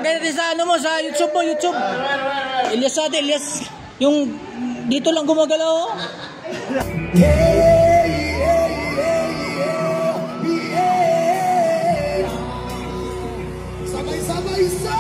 Lagay natin sa ano mo, sa YouTube mo, YouTube. Elias natin, Elias. Yung dito lang gumagalaw. Oh. Sabay-sabay sa!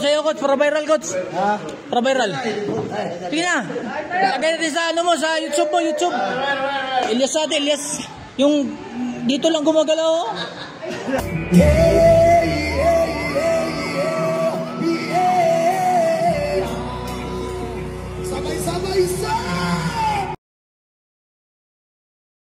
Sayo coach, para viral coach. Para viral. Sige na. Lagay natin sa ano mo, sa YouTube mo, YouTube. Elias natin, Elias. Yung dito lang gumagalaw. Oh.